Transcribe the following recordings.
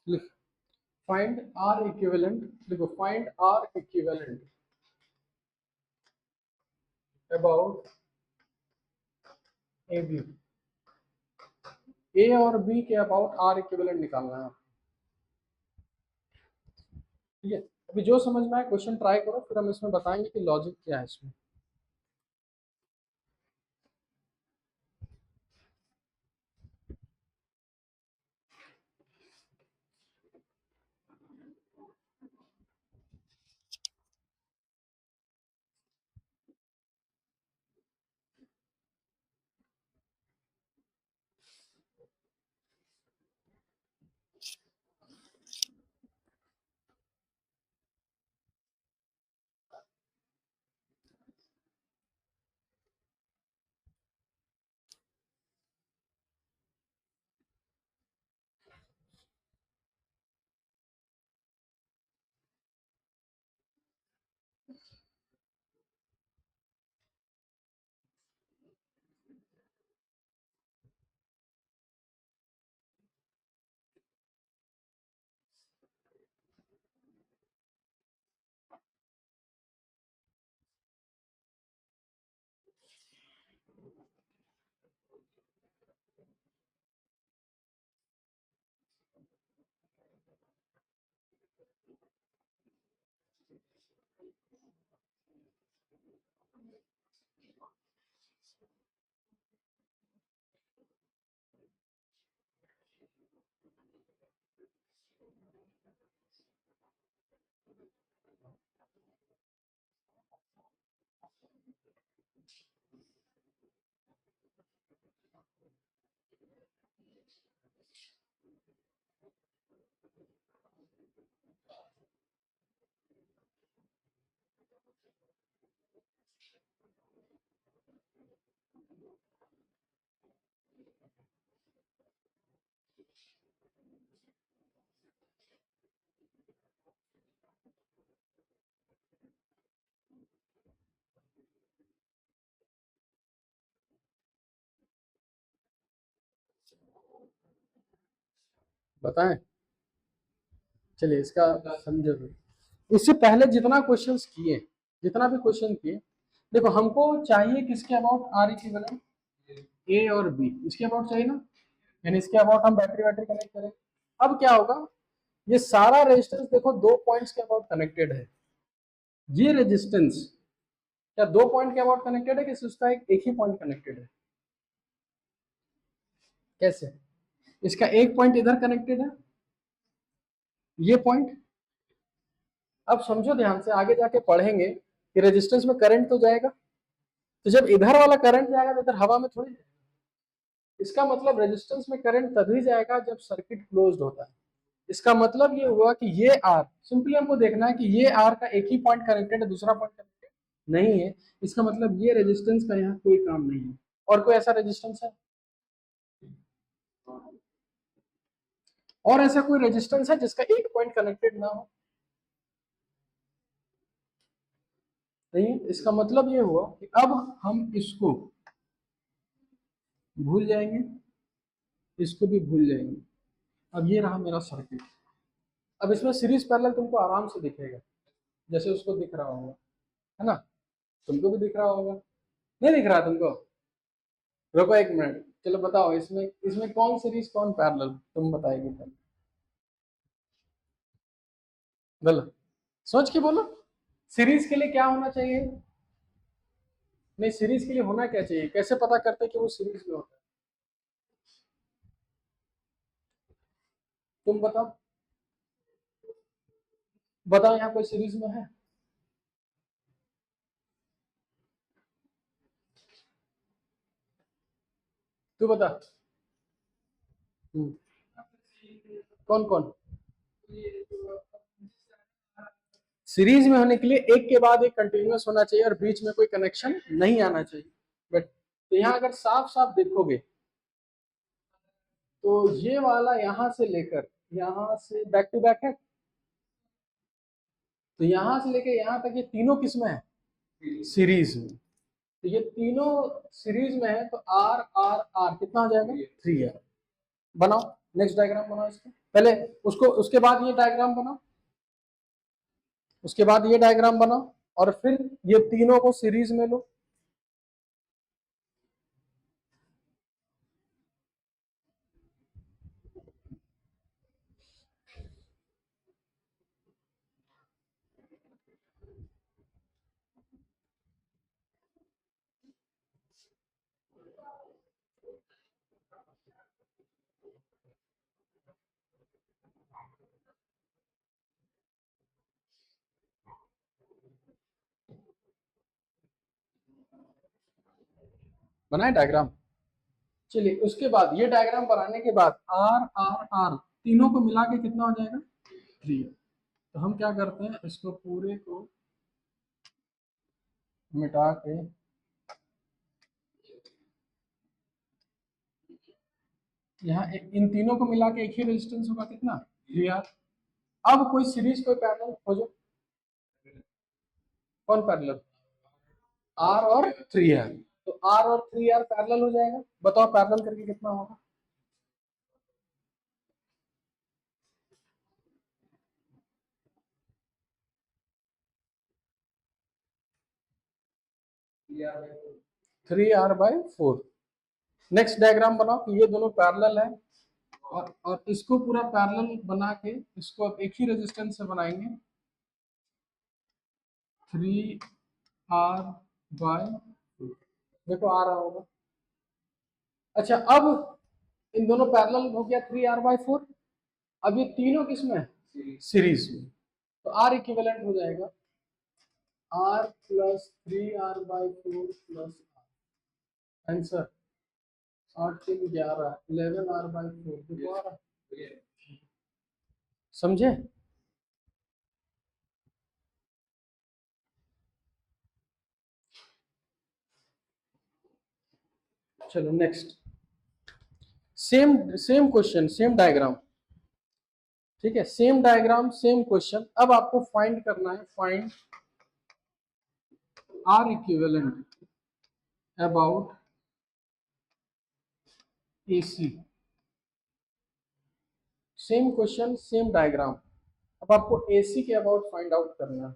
लिख, find R equivalent, देखो find R equivalent about A B, A और B के अबाउट आर इक्विवेलेंट निकालना है। ठीक है, अभी जो समझ में आए क्वेश्चन ट्राई करो, फिर हम इसमें बताएंगे कि लॉजिक क्या है इसमें। बताएं, चलिए इसका समझो। इससे पहले जितना क्वेश्चंस किए, जितना भी क्वेश्चन किए, देखो हमको चाहिए किसके अबाउट आर इक्विवेलेंट, ए और बी, इसके अबाउट चाहिए ना, यानी इसके अबाउट हम बैटरी बैटरी कनेक्ट करें। अब क्या होगा, ये सारा रेजिस्टेंस देखो दो पॉइंट्स के अबाउट कनेक्टेड है। ये रेजिस्टेंस क्या दो पॉइंट के अबाउट कनेक्टेड है कि उसका एक ही पॉइंट कनेक्टेड है? कैसे? इसका एक पॉइंट इधर कनेक्टेड है, ये पॉइंट। अब समझो ध्यान से, आगे जाके पढ़ेंगे कि रेजिस्टेंस में करंट तो जाएगा, तो जब इधर वाला करंट जाएगा तो इधर हवा में थोड़ी जाएगा। इसका मतलब रेजिस्टेंस में करंट तभी जाएगा जब सर्किट क्लोज्ड होता है। इसका मतलब ये हुआ कि ये आर, सिंपली हमको देखना है कि ये आर का एक ही पॉइंट कनेक्टेड है, दूसरा पॉइंट कनेक्टेड नहीं है। इसका मतलब ये रेजिस्टेंस का यहाँ कोई काम नहीं है। और कोई ऐसा रेजिस्टेंस है? और ऐसा कोई रेजिस्टेंस है जिसका एक पॉइंट कनेक्टेड ना हो? नहीं। इसका मतलब ये हुआ कि अब हम इसको भूल जाएंगे, इसको भी भूल जाएंगे। अब ये रहा मेरा सर्किट। अब इसमें सीरीज पैरेलल तुमको आराम से दिखेगा, जैसे उसको दिख रहा होगा, है ना? तुमको भी दिख रहा होगा, नहीं दिख रहा तुमको? रुको एक मिनट, चलो बताओ इसमें इसमें कौन सीरीज कौन पैरेलल, तुम बताएगी पहले। गलत, सोच के बोलो। सीरीज के लिए क्या होना चाहिए? नहीं, सीरीज के लिए होना क्या चाहिए? कैसे पता करते कि वो सीरीज में होता है? तुम बताओ, बताओ यहाँ कोई सीरीज में है? तू बता। कौन कौन? सीरीज में होने के लिए एक के बाद एक कंटिन्यूअस होना चाहिए और बीच में कोई कनेक्शन नहीं आना चाहिए। बट तो यहाँ अगर साफ साफ देखोगे तो ये वाला यहाँ से लेकर यहाँ से बैक टू बैक है, तो यहाँ से लेकर यहाँ तक ये तीनों किसमें है? सीरीज में। तो ये तीनों सीरीज में है, तो आर आर आर कितना हो जाएगा? 3R। बनाओ, नेक्स्ट डायग्राम बनाओ इसका, पहले उसको, उसके बाद ये डायग्राम बनाओ, उसके बाद ये डायग्राम बनाओ, और फिर ये तीनों को सीरीज में लो। बनाए डायग्राम। चलिए उसके बाद ये डायग्राम बनाने के बाद आर आर आर तीनों को मिला के कितना हो जाएगा 3। तो हम क्या करते हैं, इसको पूरे को मिटा के यहाँ इन तीनों को मिला के एक ही रेजिस्टेंस होगा कितना 3R। अब कोई सीरीज कोई पैरेलल खोजो, कौन पैरेलल, R और 3R। तो R और 3R पैरेलल हो जाएगा, बताओ पैरेलल करके कितना होगा। Three R by four. Next diagram बनाओ कि ये दोनों पैरेलल है, और इसको पूरा पैरेलल बना के इसको अब एक ही रेजिस्टेंस से बनाएंगे, 3R बाई, देखो आ रहा होगा। अच्छा अब इन दोनों पैरेलल हो गया 3R/4। अब ये तीनों किसमें सीरीज में, तो R इक्विवेलेंट हो जाएगा R plus 3R/4 plus answer 8 3 11 11R/4 देखो आ रहा, समझे। चलो next, same same question same diagram, ठीक है, सेम डायग्राम सेम क्वेश्चन। अब आपको फाइंड करना है, find R equivalent about AC। Same question same diagram, अब आपको AC के अबाउट फाइंड आउट करना है।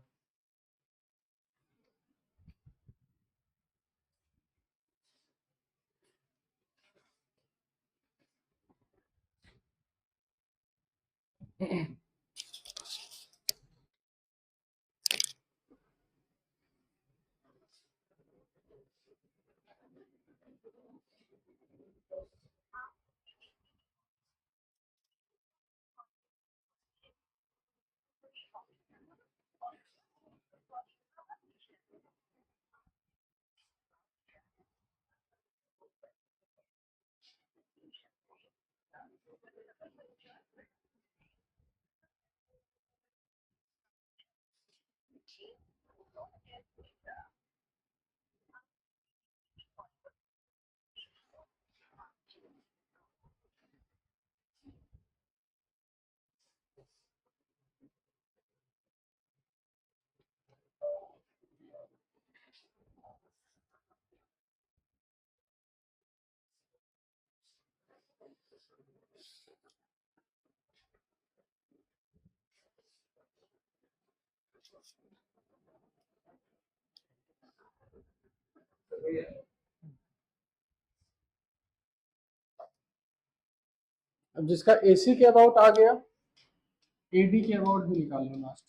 अब जिसका AC के अबाउट आ गया, AD के अबाउट भी निकाल लो लास्ट।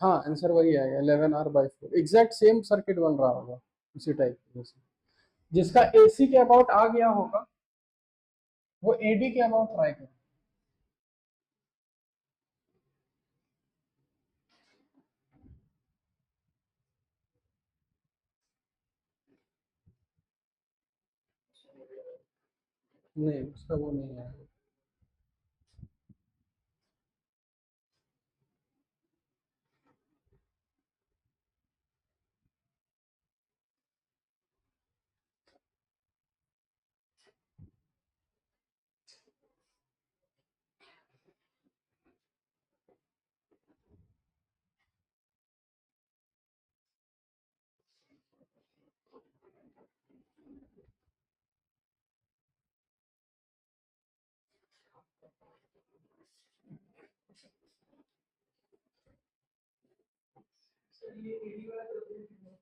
हाँ आंसर वही आएगा 11R/4, एग्जैक्ट सेम सर्किट बन रहा होगा उसी टाइप की। जैसे जिसका AC के अबाउट आ गया होगा वो AD के अबाउट ट्राई करें। नहीं उसका वो नहीं है।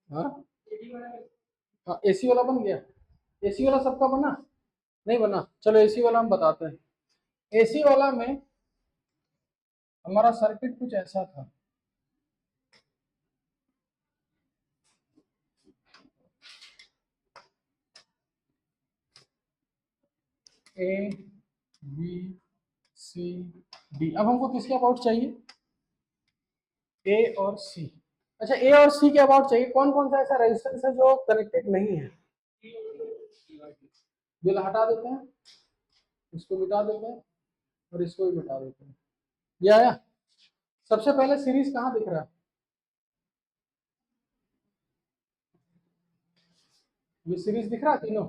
हाँ हाँ AC वाला बन गया। AC वाला सबका बना नहीं बना, चलो AC वाला हम बताते हैं। AC वाला में हमारा सर्किट कुछ ऐसा था। ABCD, अब हमको किसके अबाउट चाहिए? A और C। अच्छा A और C के अबाउट चाहिए। कौन कौन सा ऐसा रेजिस्टेंस है जो कनेक्टेड नहीं है? बिल हटा देते हैं, इसको मिटा देते हैं और इसको भी मिटा देते हैं। ये आया। सबसे पहले सीरीज कहाँ दिख रहा है? ये सीरीज दिख रहा है तीनों।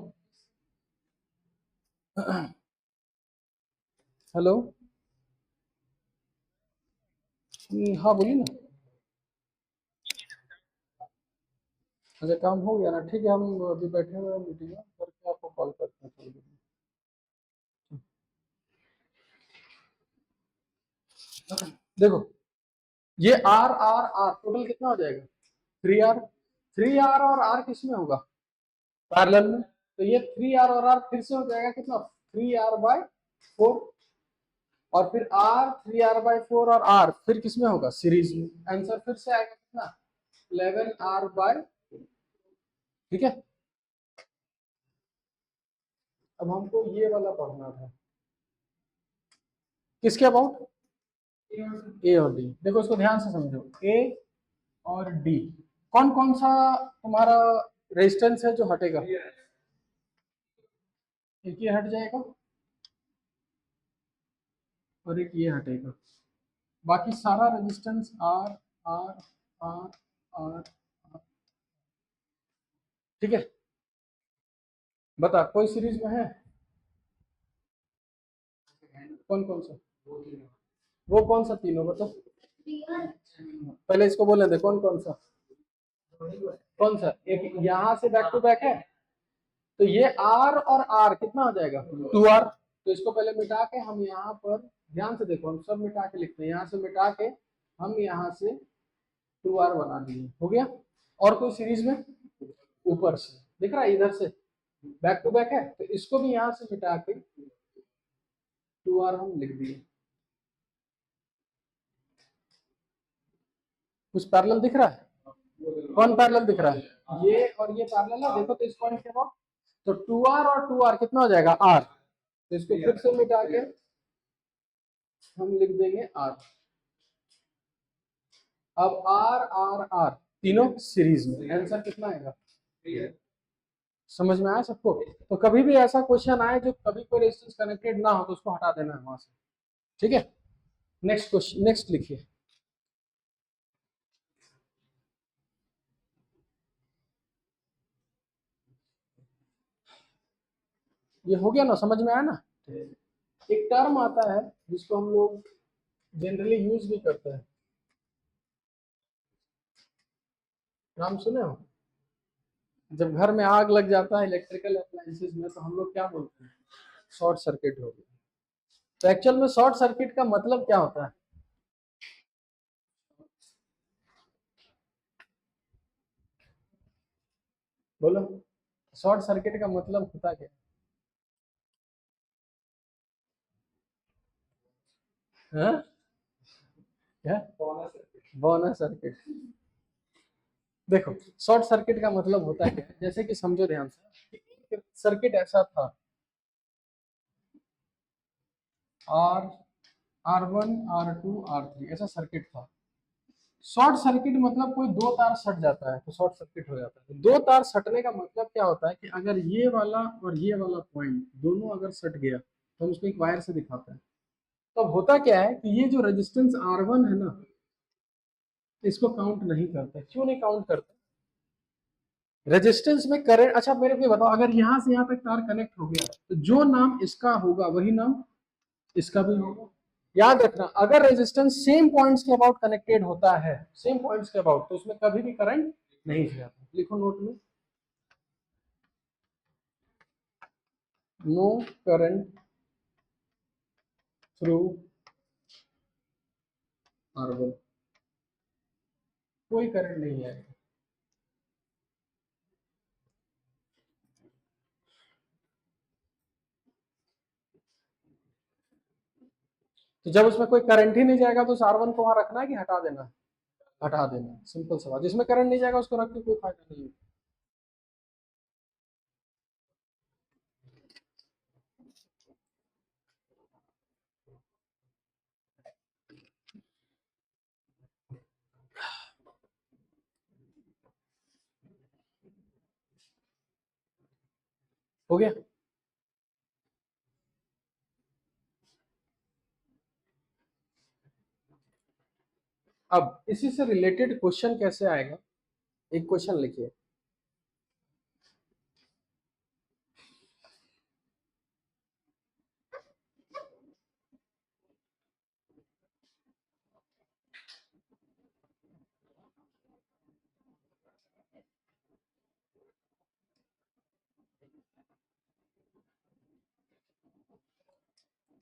हेलो। हाँ बोलिए ना। अच्छा काम हो गया ना, ठीक है हम अभी बैठे हुए हैं मीटिंग में, करके आपको कॉल करते हैं थोड़ी देर में। देखो ये आर आर आर टोटल कितना हो जाएगा? 3R। 3R और R किस में होगा? पैरेलल में। तो ये 3R और R फिर से हो जाएगा कितना? 3R/4। और फिर R 3R/4 और R फिर किस में होगा? सीरीज में। आंसर फिर से आएगा कितना? 11R/। ठीक है। अब हमको ये वाला पढ़ना था। किसके अबाउट? ए और डी। देखो इसको ध्यान से समझो। ए और डी कौन कौन सा तुम्हारा रेजिस्टेंस है जो हटेगा? एक ये हट जाएगा और एक ये हटेगा। बाकी सारा resistance R R R R. ठीक है। बता कोई सीरीज में है? कौन कौन सा? वो कौन सा तीनों बता। पहले इसको बोले थे कौन कौन सा। कौन सा? एक यहाँ से बैक टू बैक है। तो ये आर और आर कितना हो जाएगा? 2R। तो इसको पहले मिटा के हम यहाँ पर ध्यान से देखो, हम सब मिटा के लिखते हैं। यहाँ से मिटा के हम यहाँ से 2R बना दिए, हो गया। और कोई सीरीज में? ऊपर से दिख रहा है, इधर से बैक टू बैक है, तो इसको भी यहाँ से मिटा के 2R हम लिख दिए। कुछ पैरेलल दिख रहा है? कौन पैरेलल दिख रहा है? ये और ये पैरेलल है, देखो तो इस पॉइंट के बाद। तो 2R और 2R कितना हो जाएगा? R। तो इसको फिर से मिटा के हम लिख देंगे R। अब R R R तीनों सीरीज में, आंसर कितना आएगा? समझ में आया सबको? तो कभी भी ऐसा क्वेश्चन आए जो कभी कोई रेजिस्टेंस कनेक्टेड ना हो तो उसको हटा देना है वहां से। ठीक है। नेक्स्ट क्वेश्चन, नेक्स्ट लिखिए। ये हो गया ना, समझ में आया ना? एक टर्म आता है जिसको हम लोग जनरली यूज भी करते हैं। नाम सुने हो? जब घर में आग लग जाता है इलेक्ट्रिकल अप्लायंसेस में तो हम लोग क्या बोलते हैं? शॉर्ट सर्किट हो गया। तो एक्चुअल में शॉर्ट सर्किट का मतलब क्या होता है? बोलो। शॉर्ट सर्किट का मतलब होता क्या है? हाँ? क्या? Burner circuit. देखो शॉर्ट सर्किट का मतलब होता है क्या है, जैसे कि समझो ध्यान से, सर्किट ऐसा था, R R one R two R three ऐसा सर्किट था। शॉर्ट सर्किट मतलब कोई दो तार सट जाता है तो शॉर्ट सर्किट हो जाता है। दो तार सटने का मतलब क्या होता है कि अगर ये वाला और ये वाला पॉइंट दोनों अगर सट गया तो हम उसको एक वायर से दिखाते हैं। तो अब होता क्या है कि ये जो रेजिस्टेंस R1 है ना, इसको काउंट नहीं करते। क्यों नहीं काउंट करते? रेजिस्टेंस में करंट, अच्छा मेरे को बताओ, अगर यहां से यहां तक तार कनेक्ट हो गया तो जो नाम इसका होगा वही नाम इसका भी होगा। याद रखना, अगर रेजिस्टेंस सेम पॉइंट्स के अबाउट कनेक्टेड होता है, सेम पॉइंट्स के अबाउट, तो उसमें कभी भी करंट नहीं जाता। लिखो नोट में, नो करंट थ्रू R1, कोई करंट नहीं आएगा। तो जब उसमें कोई करंट ही नहीं जाएगा तो उस R1 को वहां रखना है कि हटा देना? हटा देना, सिंपल सवाल। जिसमें करंट नहीं जाएगा उसको रख के कोई फायदा नहीं है। हो गया? अब इसी से रिलेटेड क्वेश्चन कैसे आएगा, एक क्वेश्चन लिखिए।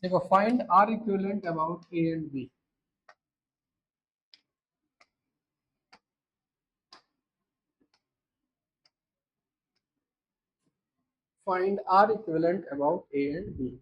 देखो, find R equivalent about A and B. Find R equivalent about A and B.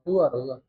Two R होगा।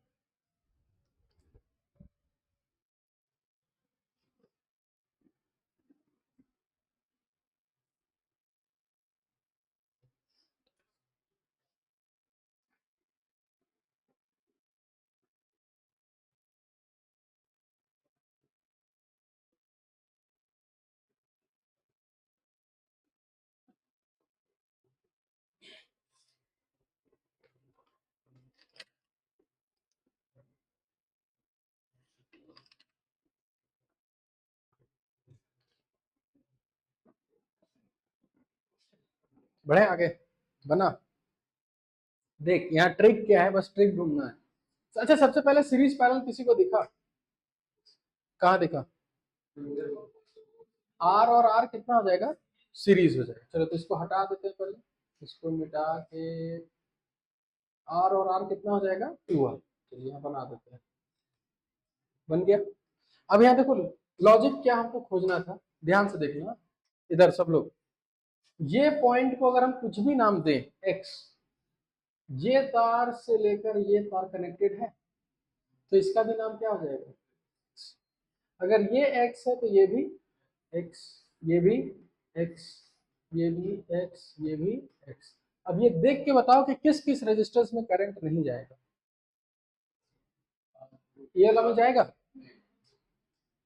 बढ़े आगे, बना। देख यहाँ ट्रिक क्या है, बस ट्रिक ढूंढना है। अच्छा सबसे पहले सीरीज पैरेलल किसी को दिखा? कहाँ दिखा? आर और आर कितना हो जाएगा? सीरीज हो जाएगा। चलो तो इसको हटा देते हैं पहले, इसको मिटा के आर और आर कितना हो जाएगा? 2R। चलिए यहाँ बना देते हैं, बन गया। अब यहाँ देखो, लॉजिक क्या हमको खोजना था, ध्यान से देखना इधर सब लोग। ये पॉइंट को अगर हम कुछ भी नाम दें एक्स, ये तार से लेकर ये तार कनेक्टेड है तो इसका भी नाम क्या हो जाएगा? अगर ये एक्स है तो ये भी एक्स, ये भी एक्स, ये भी एक्स, ये भी एक्स। अब ये देख के बताओ कि किस किस रेजिस्टेंस में करंट नहीं जाएगा? ये वाला में जाएगा,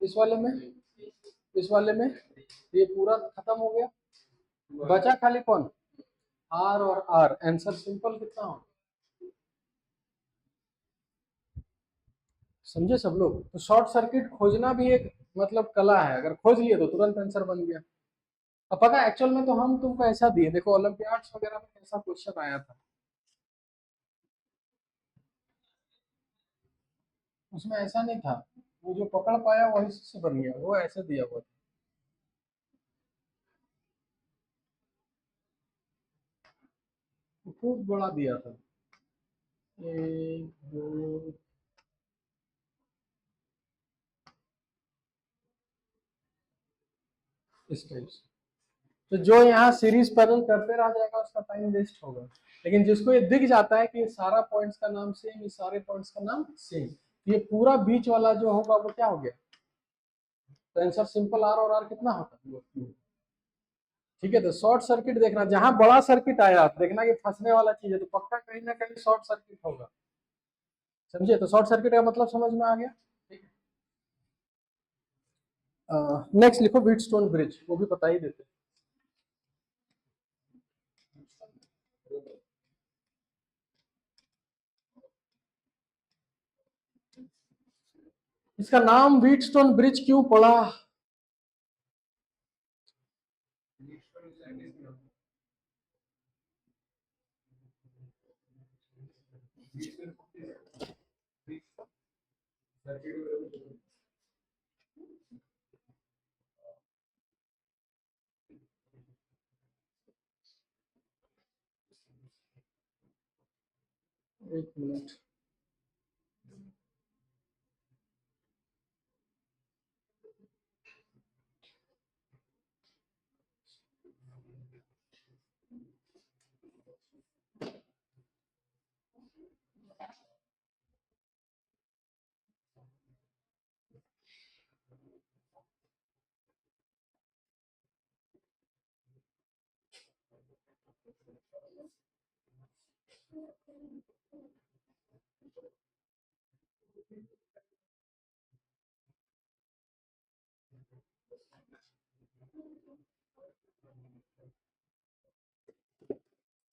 इस वाले में, इस वाले में, ये पूरा खत्म हो गया। बचा खाली कौन? आर और आर। आंसर सिंपल कितना हो? समझे सब लोग? तो शॉर्ट सर्किट खोजना भी एक मतलब कला है, अगर खोज लिए तो तुरंत आंसर बन गया। अब पता है एक्चुअल में तो हम तुमको ऐसा दिए, देखो ओलंपियाड्स वगैरह में ऐसा क्वेश्चन आया था। उसमें ऐसा नहीं था, वो जो पकड़ पाया वही से बन गया, वो ऐसे दिया हुआ था। वो खूब बड़ा दिया था, एक दो, इस टाइप से। तो जो यहाँ सीरीज पैरेलल करते रह जाएगा उसका टाइम वेस्ट होगा। लेकिन जिसको ये दिख जाता है कि ये सारा पॉइंट्स का नाम सेम, ये सारे पॉइंट्स का नाम सेम, तो ये पूरा बीच वाला जो होगा वो क्या हो गया, तो आंसर सिंपल आर और आर कितना होता है। ठीक है, तो शॉर्ट सर्किट देखना, जहां बड़ा सर्किट आया देखना कि फंसने वाला चीज है तो पक्का कहीं ना कहीं शॉर्ट सर्किट होगा। समझिए, तो शॉर्ट सर्किट का मतलब समझ में आ गया। ठीक है, नेक्स्ट लिखो व्हीटस्टोन ब्रिज, वो भी बता ही देते हैं। इसका नाम व्हीटस्टोन ब्रिज क्यों पड़ा? एक मिनट,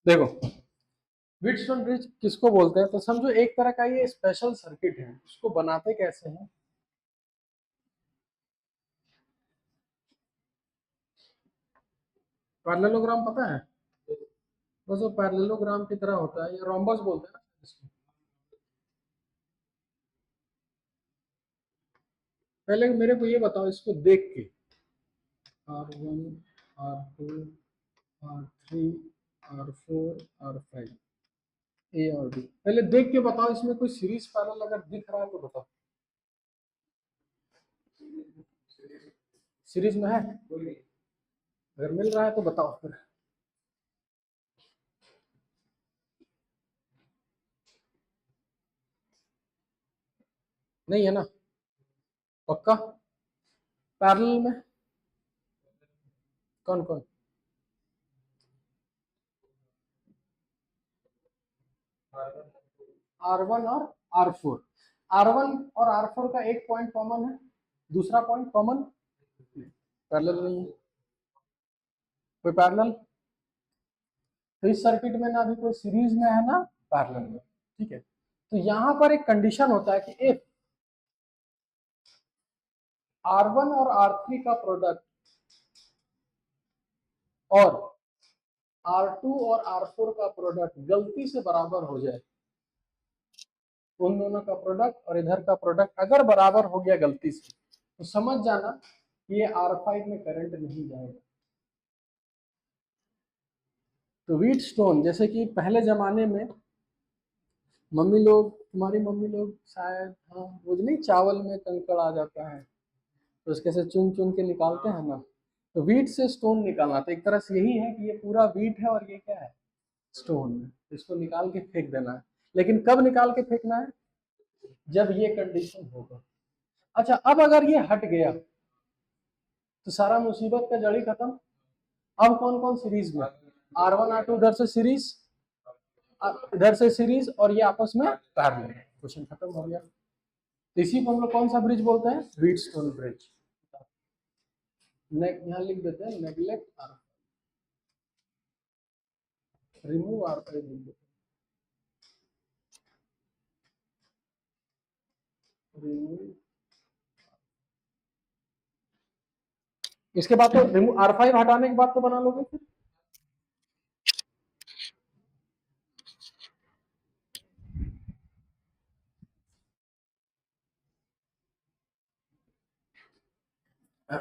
देखो व्हीटस्टोन ब्रिज किसको बोलते हैं, तो समझो एक तरह का ये स्पेशल सर्किट है। उसको बनाते कैसे हैं, पैरेललोग्राम पता है, बस वो पैरेललोग्राम की तरह होता है, ये रोम्बस बोलते हैं ना इसको। पहले मेरे को ये बताओ इसको देख के, R1, R2, R3, R4, R5, ए और बी, पहले देख के बताओ इसमें कोई सीरीज पैरेलल अगर दिख रहा है तो बताओ। सीरीज में है, अगर मिल रहा है तो बताओ फिर। नहीं है ना, पक्का पैरेलल में? कौन कौन? R1 और R4, R1 और R4 का एक पॉइंट कॉमन है, दूसरा पॉइंट कॉमन पैरेलल नहीं है, कोई पैरेलल, तो इस सर्किट में ना भी कोई सीरीज में है ना पैरेलल में। ठीक है, तो यहां पर एक कंडीशन होता है कि इफ R1 और R3 का प्रोडक्ट और R2 और R4 का प्रोडक्ट गलती से बराबर हो जाए, उन दोनों का प्रोडक्ट और इधर का प्रोडक्ट अगर बराबर हो गया गलती से, तो समझ जाना कि ये R5 में करंट नहीं जाएगा। तो व्हीटस्टोन, जैसे कि पहले जमाने में मम्मी लोग, तुम्हारी मम्मी लोग शायद, हाँ वो जो नहीं चावल में कंकड़ आ जाता है तो उसके से चुन चुन के निकालते हैं ना, तो वीट से स्टोन निकालना, तो एक तरह से यही है कि ये पूरा वीट है और ये क्या है, स्टोन है, इसको निकाल के फेंक देना है। लेकिन कब निकाल के फेंकना है, जब ये कंडीशन होगा। अच्छा, अब अगर ये हट गया तो सारा मुसीबत का जड़ ही खत्म। अब कौन कौन सीरीज में, R1 R2 इधर से सीरीज, इधर से सीरीज, और ये आपस में पैरेलल, क्वेश्चन खत्म हो गया। तो इसी को हम लोग कौन सा ब्रिज बोलते हैं, व्हीटस्टोन ब्रिज। यहाँ लिख देते हैं नेग्लेक्ट आर, रिमूव आर पर लिख देते हैं रिमूव। इसके बाद तो रिमूव R5 हटाने के बाद तो बना लोगे फिर। ये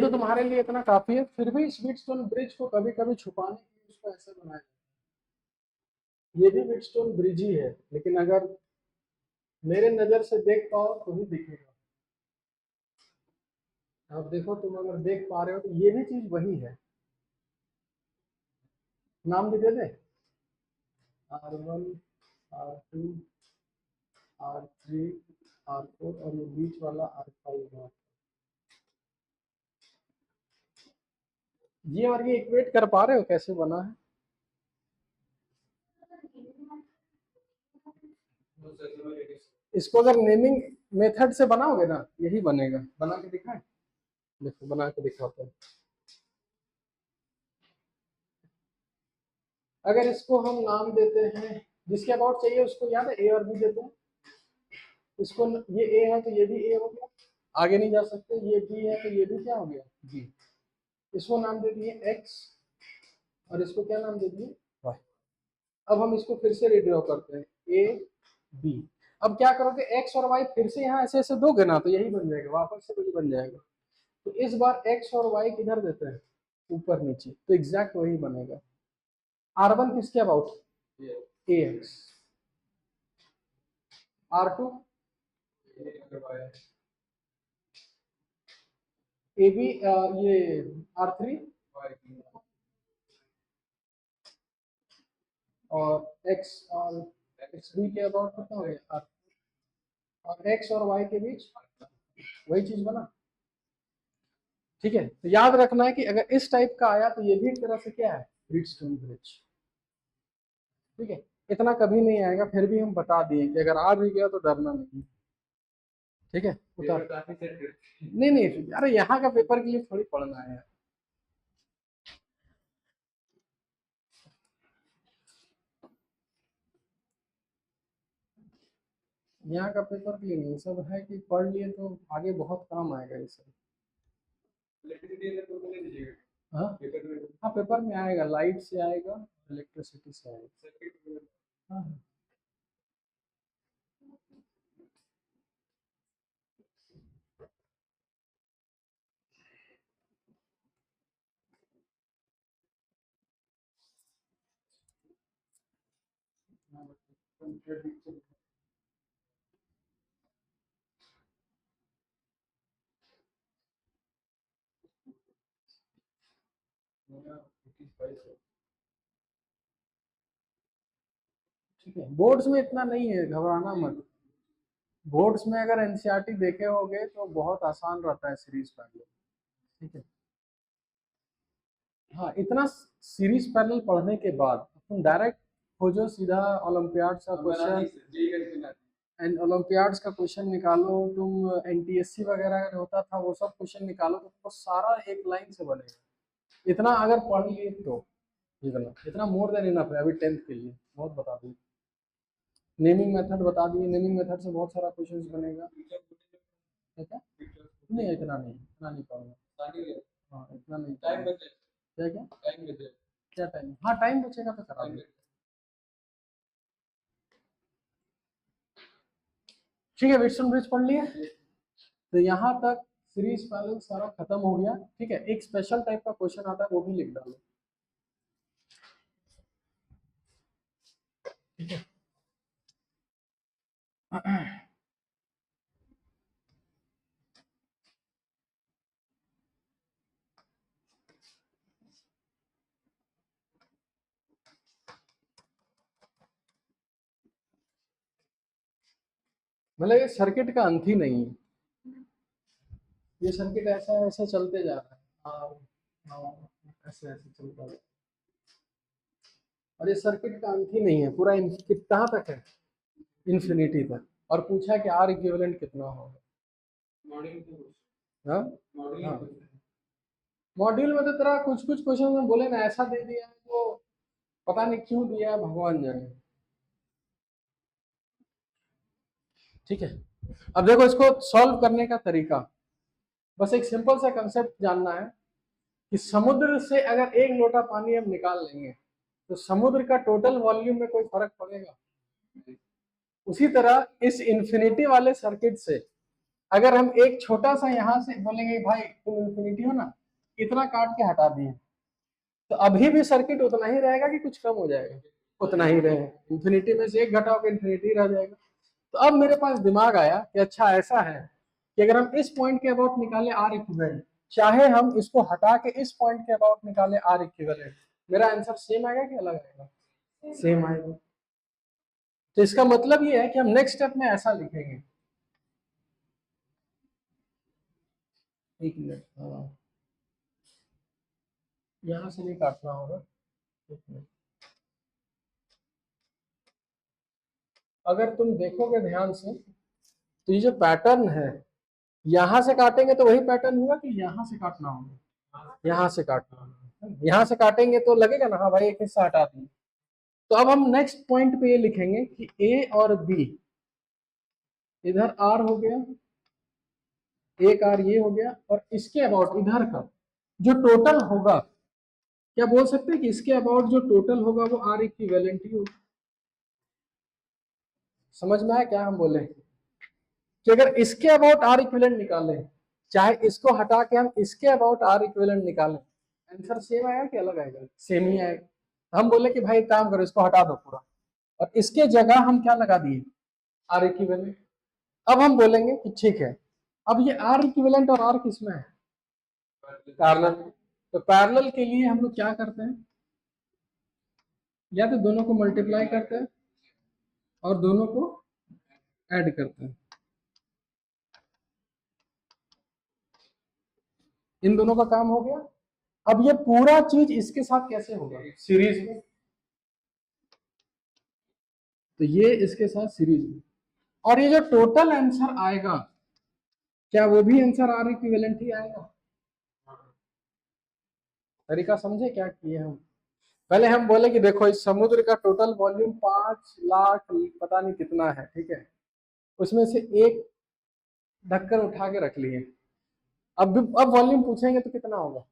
तो तुम्हारे लिए इतना काफी है, फिर भी इस व्हीटस्टोन ब्रिज को कभी कभी छुपाने के लिए उसको ऐसे बनाया जाता है। ये भी व्हीटस्टोन ब्रिज ही है, लेकिन अगर मेरे नजर से देख पाओ तो ही दिखेगा। अब देखो, तुम अगर देख पा रहे हो तो ये भी चीज वही है। नाम भी दे दे, R1, R2, R3, R4 और ये बीच वाला R5 है। ये और ये इक्वेट कर पा रहे हो कैसे बना है? इसको अगर नेमिंग मेथड से बनाओगे ना, यही बनेगा। बना के दिखाएं? देखो बना के दिखाते हैं। अगर इसको हम नाम देते हैं, जिसके अबाउट चाहिए उसको याद है ए और बी देते हैं। इसको ये ए है तो ये भी ए हो गया, आगे नहीं जा सकते। ये बी है तो ये भी क्या हो गया, बी। इसको नाम दे दिए एक्स और इसको क्या नाम दे दिए, वाई। अब हम इसको फिर से रिड्रॉ करते हैं, ए बी। अब क्या करोगे, एक्स और वाई फिर से यहाँ ऐसे ऐसे दोगे ना तो यही बन जाएगा, वापस से वही बन जाएगा। तो इस बार एक्स और वाई किधर देते हैं, ऊपर नीचे, तो एग्जैक्ट वही बनेगा। R1 किसके about, A X. R2 A B, ये R3 और एक्स बी के अबाउट कितना हो गया, और एक्स और वाई के बीच वही चीज बना। ठीक है, तो याद रखना है कि अगर इस टाइप का आया तो ये भी एक तरह से क्या है, व्हीटस्टोन ब्रिज। ठीक है, इतना कभी नहीं आएगा, फिर भी हम बता दिए कि अगर आ भी गया तो डरना नहीं। ठीक है, उतार। नहीं नहीं, अरे यहाँ का पेपर के लिए थोड़ी पढ़ना है। यहाँ का पेपर के लिए नहीं, सब है कि पढ़ लिए तो आगे बहुत काम आएगा ये सब। हाँ हाँ, पेपर में आएगा, लाइट से आएगा, इलेक्ट्रिसिटी से आएगा। हाँ हाँ। ठीक है, बोर्ड्स में इतना नहीं है, घबराना मत। बोर्ड्स में अगर एनसीईआरटी देखे होगे तो बहुत आसान रहता है सीरीज पैरेलल। ठीक है, हाँ, इतना सीरीज पैरेलल पढ़ने के बाद तुम डायरेक्ट खोजो सीधा ओलंपियाड का क्वेश्चन। एंड ओलंपियाड्स का क्वेश्चन निकालो तुम, एनटीएससी वगैरह अगर होता था वो सब क्वेश्चन निकालो तो तुमको सारा एक लाइन से बनेगा। इतना अगर पढ़ लिए तो इतना मोर देन इनफ है अभी 10th के लिए। बहुत बता दिए, नेमिंग मेथड बता दिए, नेमिंग मेथड से बहुत सारा क्वेश्चन बनेगा। ठीक है, नहीं इतना नहीं पढ़ूंगा। हाँ इतना नहीं, टाइम बचे क्या, क्या टाइम बचे, क्या टाइम, हाँ टाइम बचेगा तो करा देंगे। ठीक है, विट्सन ब्रिज पढ़ लिया, तो यहाँ तक सीरीज बैलेंस सारा खत्म हो गया। ठीक है, एक स्पेशल टाइप का क्वेश्चन आता है वो भी लिख डालो। ठीक है, मतलब ये सर्किट का अंत ही नहीं है, ये सर्किट ऐसा ऐसा चलते जा रहा है। ऐसे ऐसे चलता है और ये सर्किट का अंत ही नहीं है, पूरा कहाँ तक है, इन्फिनिटी तक। और पूछा कि आर इक्विवेलेंट कितना होगा। हाँ हाँ, मॉड्यूल में तो तेरा कुछ कुछ क्वेश्चन में बोले ना ऐसा दे दिया है तो पता नहीं क्यों दिया है, भगवान जाने। ठीक है, अब देखो इसको सॉल्व करने का तरीका, बस एक सिंपल सा कंसेप्ट जानना है कि समुद्र से अगर एक लोटा पानी हम निकाल लेंगे तो समुद्र का टोटल वॉल्यूम में कोई फर्क पड़ेगा। उसी तरह इस इंफिनिटी वाले सर्किट से अगर हम एक छोटा सा यहां से बोलेंगे भाई तुम इंफिनिटी हो ना, इतना काट के हटा दिए, तो अभी भी सर्किट उतना ही रहेगा कि कुछ कम हो जाएगा, उतना ही रहेगा। इंफिनिटी में से एक घटाओगे इंफिनिटी रह जाएगा। तो अब मेरे पास दिमाग आया कि अच्छा ऐसा है कि अगर हम इस पॉइंट के अबाउट निकाले आर इक्विवेलेंट, चाहे हम इसको हटा के इस पॉइंट के अबाउट निकाले आर इक्विवेलेंट, मेरा आंसर सेम आएगा कि अलग आएगा, सेम आएगा। तो इसका मतलब ये है कि हम नेक्स्ट स्टेप में ऐसा लिखेंगे, एक मिनट, हाँ यहाँ से नहीं काटना होगा, एक मिनट। अगर तुम देखोगे ध्यान से तो ये जो पैटर्न है, यहाँ से काटेंगे तो वही पैटर्न होगा कि यहाँ से काटना होगा, यहाँ से काटना होगा। यहाँ से काटेंगे तो लगेगा ना हाँ भाई एक हिस्सा हटा दिए। तो अब हम नेक्स्ट पॉइंट पे ये लिखेंगे कि ए और बी, इधर आर हो गया, एक आर ये हो गया, और इसके अबाउट इधर का जो टोटल होगा, क्या बोल सकते हैं कि इसके अबाउट जो टोटल होगा वो आर इक्विवेलेंट ही होगा। समझ में आया क्या हम बोले कि अगर इसके अबाउट आर इक्विवेलेंट निकालें, चाहे इसको हटा के हम इसके अबाउट आर इक्विवेलेंट निकालें, आंसर सेम आएगा कि अलग आएगा, सेम ही आएगा। हम बोले कि भाई काम करो इसको हटा दो पूरा, और इसके जगह हम क्या लगा दिए, आर इक्विवेलेंट। अब हम बोलेंगे कि ठीक है, अब ये आर इक्विवेलेंट और आर किसमें है, पैरेलल। तो पैरेलल के लिए हम लोग क्या करते हैं, या तो दोनों को मल्टीप्लाई करते हैं और दोनों को ऐड करते हैं। इन दोनों का काम हो गया। अब ये पूरा चीज इसके साथ कैसे होगा, सीरीज में। तो ये इसके साथ सीरीज में, और ये जो टोटल आंसर आएगा, क्या वो भी आंसर आर इक्विवेलेंट ही आएगा। तरीका समझे क्या किए हम, पहले हम बोले कि देखो इस समुद्र का टोटल वॉल्यूम 5 लाख पता नहीं कितना है, ठीक है, उसमें से एक ढक्कन उठा के रख लिए। अब वॉल्यूम पूछेंगे तो कितना होगा,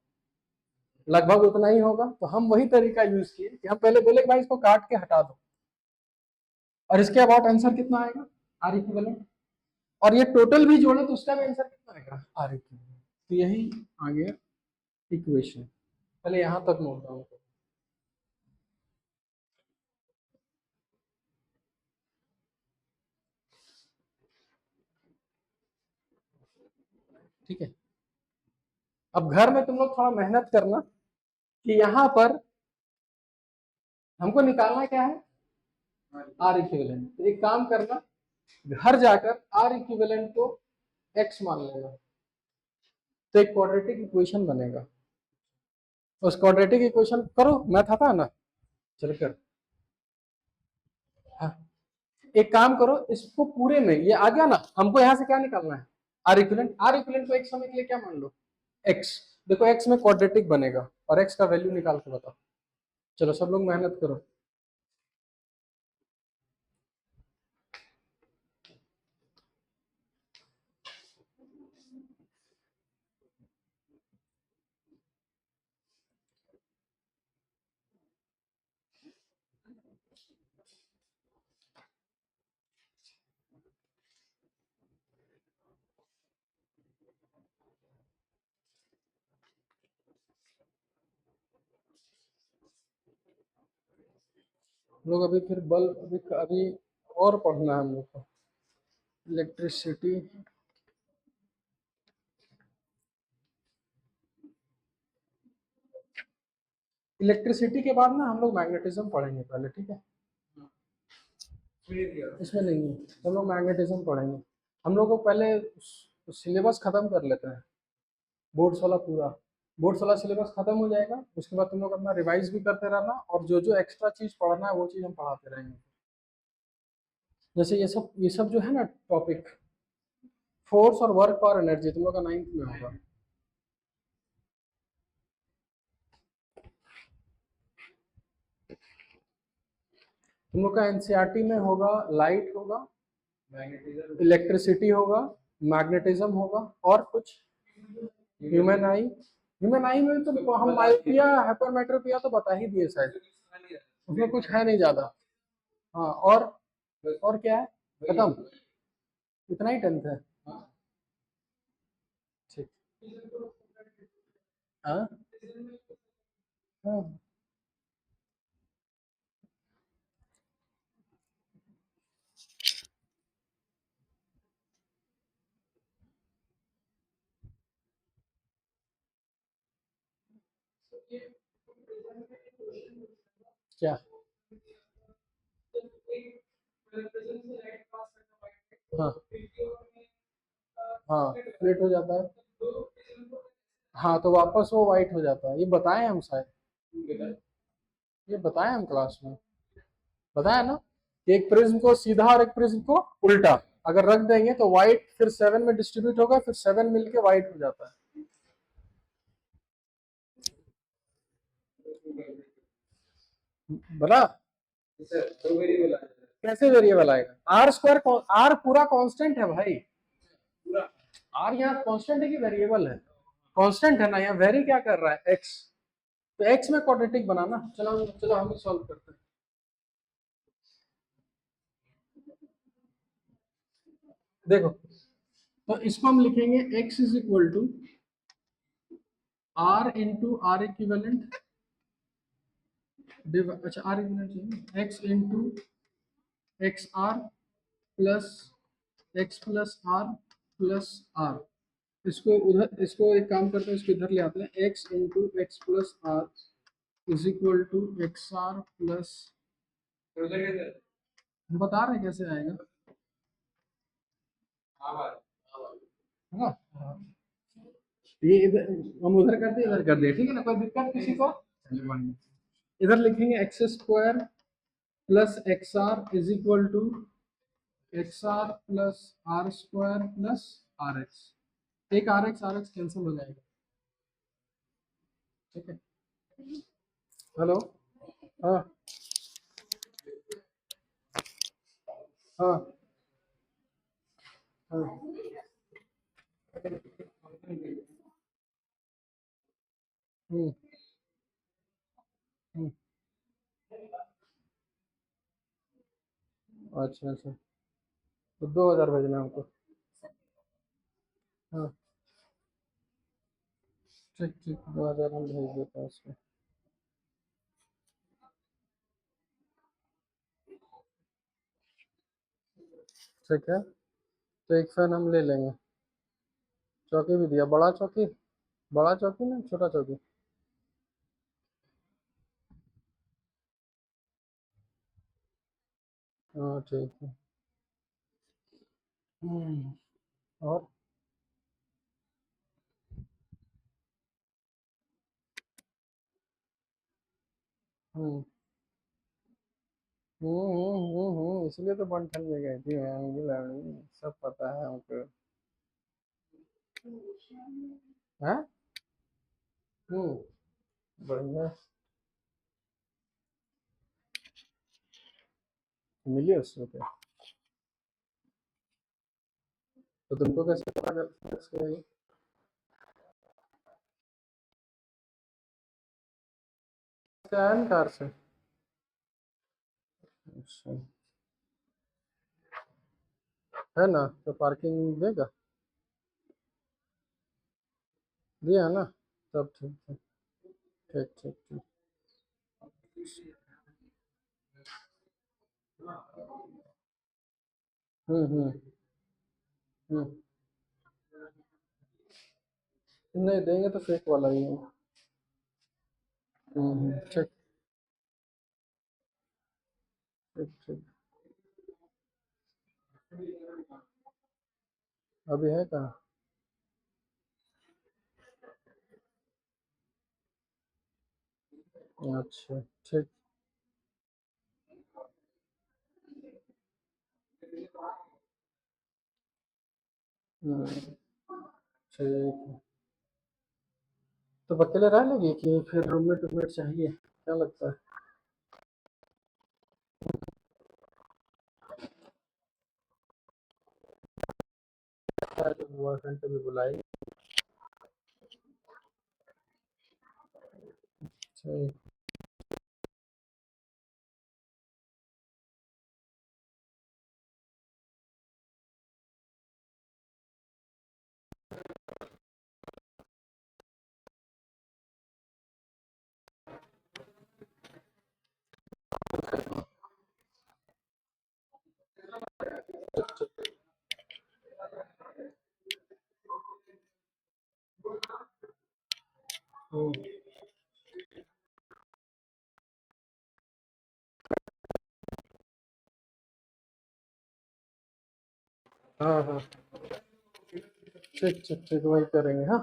लगभग उतना ही होगा। तो हम वही तरीका यूज किए कि हम पहले बोले कि भाई इसको काट के हटा दो, और इसके अबाउट आंसर कितना आएगा, आर इक्विवेलेंट, और ये टोटल भी जोड़े तो उसका भी आंसर कितना आएगा, आर इक्विवेलेंट। तो यही आ गया इक्वेशन। पहले यहां तक नोट डाउन करो। ठीक है, अब घर में तुम लोग थोड़ा मेहनत करना कि यहाँ पर हमको निकालना क्या है, आर इक्विवेलेंट। तो एक काम करना, घर जाकर आर इक्विवेलेंट को एक्स मान लेना, तो एक क्वाड्रेटिक इक्वेशन बनेगा। उस क्वाड्रेटिक इक्वेशन करो, मैथ आता है ना, चल कर। हाँ, एक काम करो, इसको पूरे में ये आ गया ना, हमको यहाँ से क्या निकालना है, आर इक्विवेलेंट। आर इक्विवेलेंट को एक समय के लिए क्या मान लो, एक्स। देखो एक्स में क्वाड्रेटिक बनेगा और एक्स का वैल्यू निकाल के बताओ। चलो सब लोग मेहनत करो। लोग अभी फिर बल्ब अभी और पढ़ना है हम लोग को, इलेक्ट्रिसिटी। इलेक्ट्रिसिटी के बाद ना हम लोग मैग्नेटिज्म पढ़ेंगे पहले, ठीक है। इसमें नहीं है, हम लोग मैग्नेटिज्म पढ़ेंगे। हम लोग को पहले सिलेबस खत्म कर लेते हैं, बोर्ड्स वाला पूरा। बोर्ड्स वाला सिलेबस खत्म हो जाएगा, उसके बाद तुम लोग अपना रिवाइज भी करते रहना, और जो जो एक्स्ट्रा चीज पढ़ना है वो चीज हम पढ़ाते रहेंगे। जैसे ये सब जो है ना टॉपिक, फोर्स और वर्क और एनर्जी, तुम लोग का 9th में होगा। तुम लोग का एनसीईआरटी में होगा, लाइट होगा, इलेक्ट्रिसिटी होगा, मैग्नेटिज्म होगा, और कुछ ह्यूमन आई। ह्यूमन आई में तो हम माइओपिया हाइपरमेट्रोपिया तो बता ही दिए शायद, उसमें कुछ है नहीं ज्यादा। हाँ, और क्या है, खत्म, इतना ही 10th है। ठीक। हाँ हाँ। क्या, हाँ हाँ, प्लेट हो जाता है। हाँ तो वापस वो वाइट हो जाता है, ये बताए हम शायद, ये बताए हम क्लास में, बताया ना कि एक प्रिज्म को सीधा और एक प्रिज्म को उल्टा अगर रख देंगे तो व्हाइट फिर 7 में डिस्ट्रीब्यूट होगा, फिर 7 मिलके व्हाइट हो जाता है। बना, कैसे वेरिएबल आएगा, आर स्क्वायर, आर पूरा कांस्टेंट है भाई, आर यहाँ कांस्टेंट है कि वेरिएबल है, कांस्टेंट है ना, यहाँ वेरी क्या कर रहा है, एक्स। तो एक्स में क्वाड्रेटिक बनाना, चलो चलो हम सॉल्व करते हैं। देखो, तो इसको हम लिखेंगे x is equal to R into R equivalent, अच्छा R equivalent X into X R plus X plus R plus R. इसको उधर, इसको एक काम करते हैं, इसको इधर ले आते हैं, x into x plus R is equal to x R plus, हम बता रहे हैं कैसे आएगा, है ना। ये इधर हम उधर करते इधर कर दिए, ठीक है ना, कोई दिक्कत किसी को। इधर लिखेंगे x square plus x R is equal to x R plus R square plus R x. एक आर एक्स कैंसिल हो जाएगा, ठीक है। हेलो, हाँ हाँ हाँ। हम्म हम्म, अच्छा अच्छा, तो 2000 भेजना है हमको। हाँ ठीक ठीक, 2000 हम भेज देते हैं उसको। ठीक है, तो एक फैन हम ले लेंगे। चौकी भी दिया, बड़ा चौकी, बड़ा चौकी ना छोटा चौकी। हाँ ठीक है। और हम्म इसलिए तो बंठन में गई थी मैं, सब पता है हमको। हाँ। बढ़िया। मिलिए उससे क्या। तो तुमको कैसे पता कर आया ना कार से? अच्छा। है ना, तो पार्किंग देगा। दिया ना, तब ठीक है। ठीक ठीक ठीक। हम्म। हम्म। नहीं देंगे तो फेक वाला ही है। ठीक ठीक ठीक। अभी है कहाँ? अच्छा ठीक। ठीक है। तो अकेले रह लेगी कि फिर रूममेट वूममेट चाहिए, क्या लगता है? बॉयफ्रेंड को भी बुलाएगी। ठीक। हम्म, हाँ हाँ। ठीक ठीक ठीक, वही करेंगे। हाँ।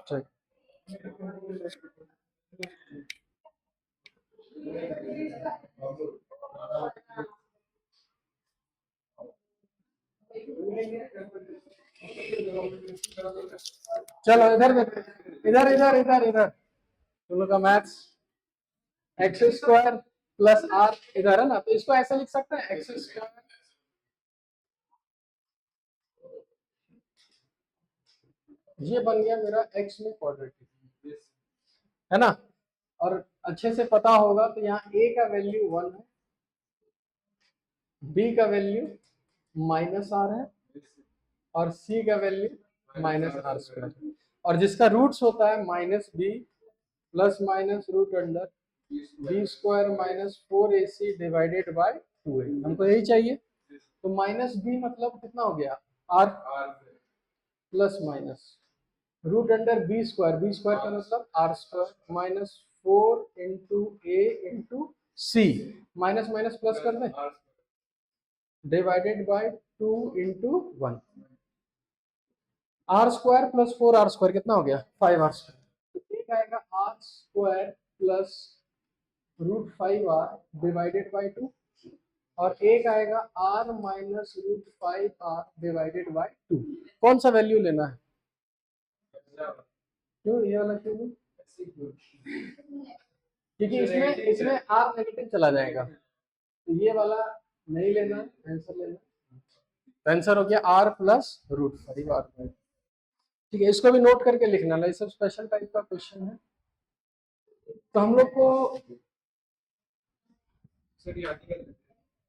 ठीक। चलो इधर देखो, इधर इधर इधर इधर। तुम लोग का maths x square plus R इधर है ना, तो इसको ऐसे लिख सकते हैं, एक्स स्क्वायर। ये बन गया मेरा एक्स में क्वाड्रेटिक, है ना। और अच्छे से पता होगा तो यहाँ ए का वैल्यू 1 है, बी का वैल्यू माइनस आर है, और सी का वैल्यू माइनस आर स्क्वायर। और जिसका रूट्स होता है minus b plus minus root under b square minus 4ac divided by 2a, हमको यही चाहिए। तो माइनस बी मतलब कितना हो गया, R plus minus root under b square का मतलब R square minus 4 into a into c, minus minus plus कर दें, divided by 2 into 1। R square plus 4 R square कितना हो गया, 5 आर स्क्वायर। तो एक आएगा R square plus √5 R divided by 2, और एक आएगा R minus √5 R divided by 2। कौन सा वैल्यू लेना है? क्यों ये वाला क्यों नहीं? क्योंकि इसमें इसमें आर नेगेटिव चला जाएगा, तो ये वाला नहीं लेना, आंसर लेना। आंसर हो गया आर प्लस √5 आर। ठीक है, इसको भी नोट करके लिखना ना, ये सब स्पेशल टाइप का क्वेश्चन है। तो हम लोग को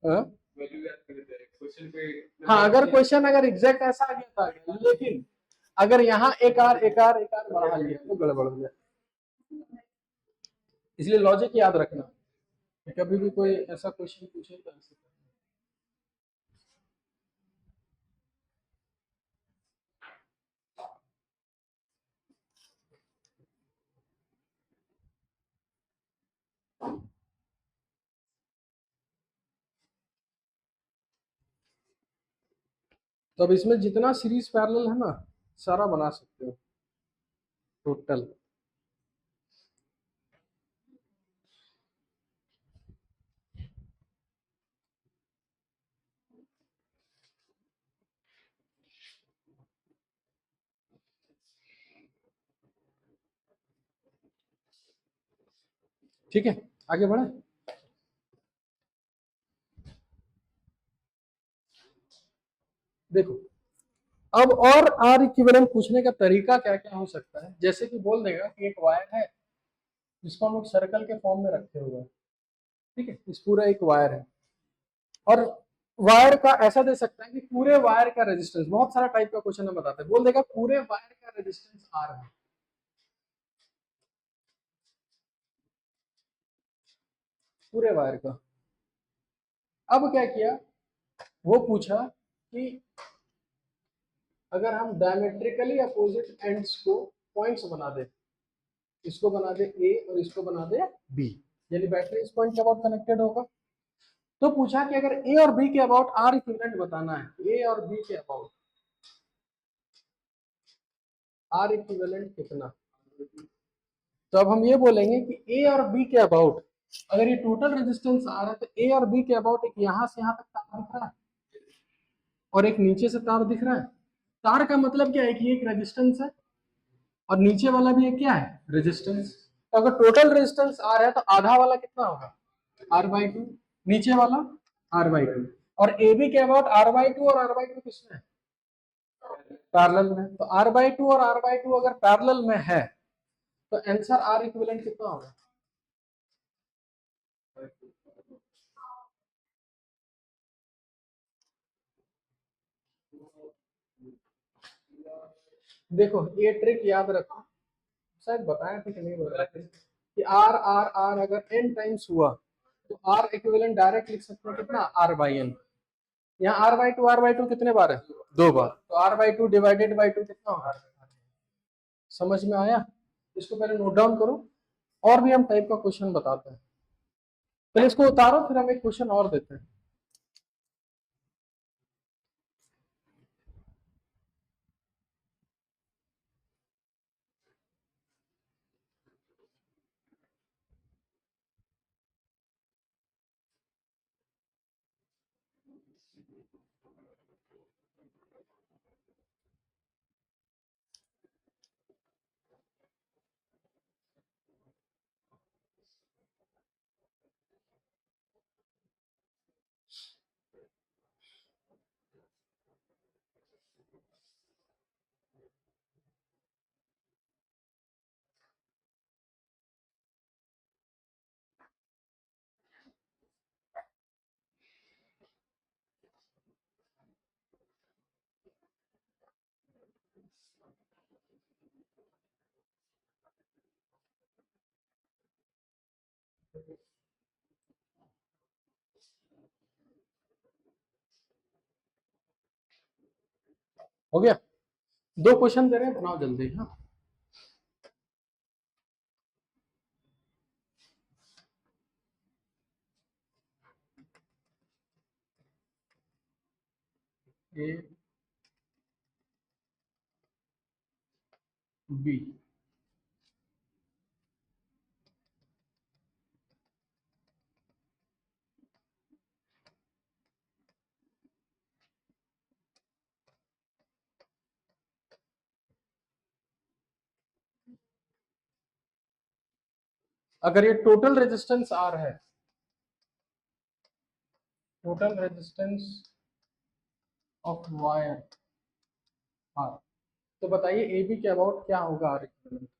हाँ? हाँ, अगर क्वेश्चन अगर एग्जैक्ट ऐसा आ गया था, लेकिन अगर यहाँ एक आर बढ़ा लिया तो गड़बड़ हो जाए। इसलिए लॉजिक याद रखना, कभी भी कोई ऐसा क्वेश्चन पूछे तो ऐसे करना। तो अब इसमें जितना सीरीज पैरेलल है ना, सारा बना सकते हो टोटल। ठीक है, आगे बढ़े। देखो, अब और आर इक्विवेलेंट पूछने का तरीका क्या क्या हो सकता है। जैसे कि बोल देगा कि एक वायर है जिसको हम लोग सर्कल के फॉर्म में रखे हुए हैं, ठीक है, इस पूरा एक वायर है, और वायर का ऐसा दे सकता है कि पूरे वायर का रेजिस्टेंस, बहुत सारा टाइप का क्वेश्चन हम बताते हैं, बोल देगा पूरे वायर का रेजिस्टेंस आर है, पूरे वायर का। अब क्या किया, वो पूछा कि अगर हम डायमेट्रिकली अपोजिट एंड्स को पॉइंट्स बना दे, इसको बना दे ए और इसको बना दे बी, यानी बैटरी इस पॉइंट के अबाउट कनेक्टेड होगा। तो पूछा कि अगर ए और बी के अबाउट आर इक्विवेलेंट बताना है, ए और बी के अबाउट आर इक्विवेलेंट कितना। तो अब हम ये बोलेंगे कि ए और बी के अबाउट, अगर ये टोटल रेजिस्टेंस आ रहा है तो ए और बी के अबाउट एक यहां से यहां तक तार दिख रहा है और एक नीचे से तार दिख रहा है। तार का मतलब क्या है कि एक रेजिस्टेंस है और नीचे वाला भी एक क्या है, रेजिस्टेंस। तो अगर टोटल रेजिस्टेंस आर है तो आधा वाला कितना होगा, आर बाई टू, नीचे वाला आर बाई टू। और ए बी के अबाउट आर बाई टू और आर बाई टू किसमें है, पैरेलल में। तो आर बाई टू और आर बाई टू अगर पैरेलल में है तो आंसर आर इक्विवेलेंट कितना होगा। देखो ये ट्रिक याद रखो, शायद बताया था कि नहीं बताया था, कि आर आर आर अगर एन टाइम्स हुआ तो आर इक्विवेलेंट डायरेक्ट लिख सकते हैं कितना, आर बाई एन। यहाँ आर बाई टू कितने बार है, दो बार, तो R by two divided by two कितना होगा। समझ में आया, इसको पहले नोट डाउन करो। और भी हम टाइप का क्वेश्चन बताते हैं, पहले इसको उतारो फिर हम एक क्वेश्चन और देते हैं। हो गया, दो क्वेश्चन दे रहे हैं, बनाओ जल्दी। हाँ, ए बी, अगर ये टोटल रेजिस्टेंस आर है, total resistance of wire R, तो बताइए ए बी के अबाउट क्या होगा आर इक्विवेलेंट।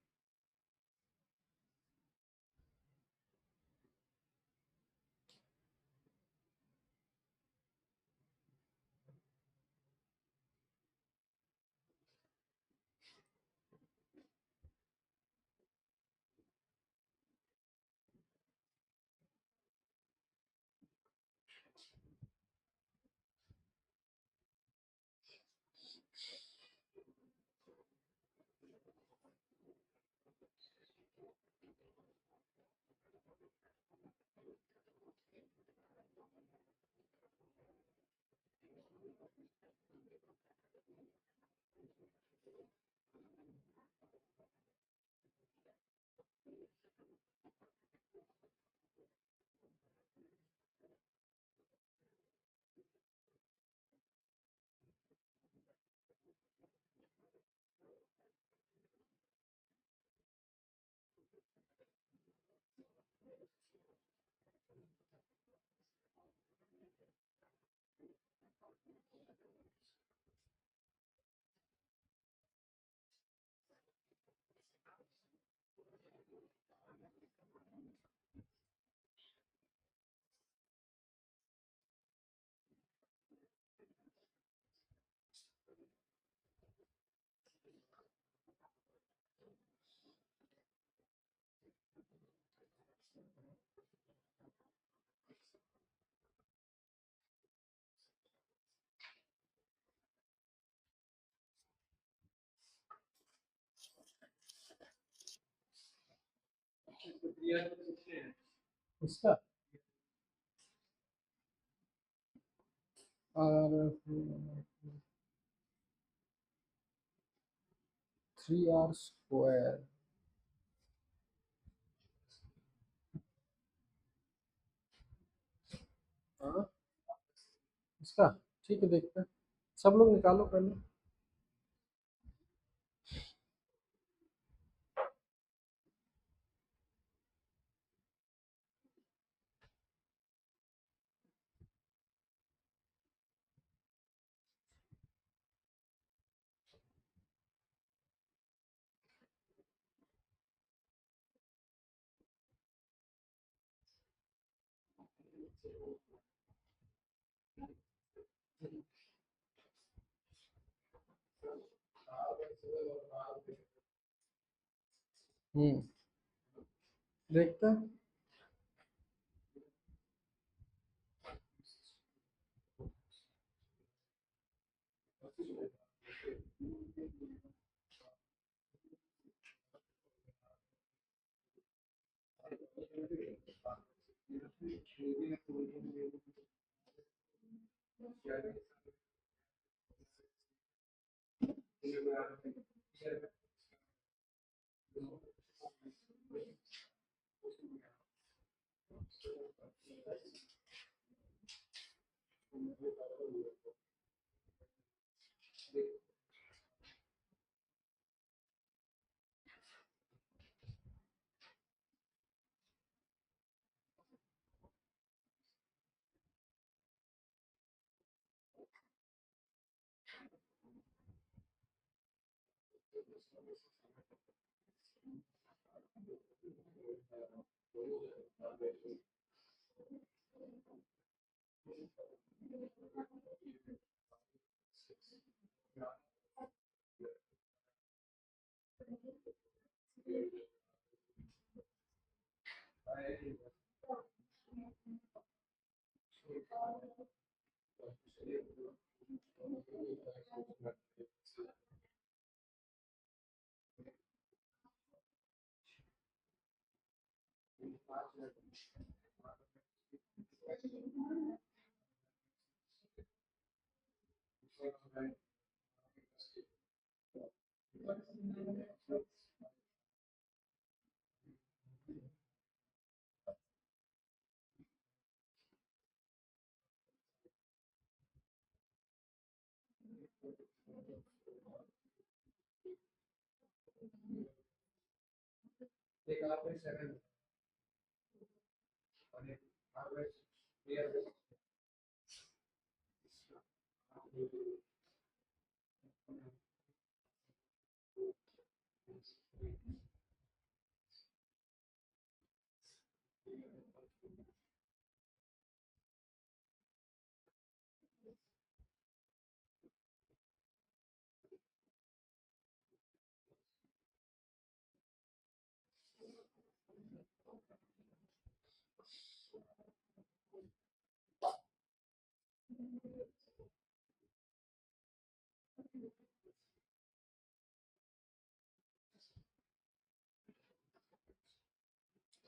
इसका और 3r²। हाँ इसका ठीक है, देखते हैं। सब लोग निकालो पहले। देखते हैं।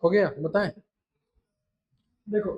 हो गया, बताएं। देखो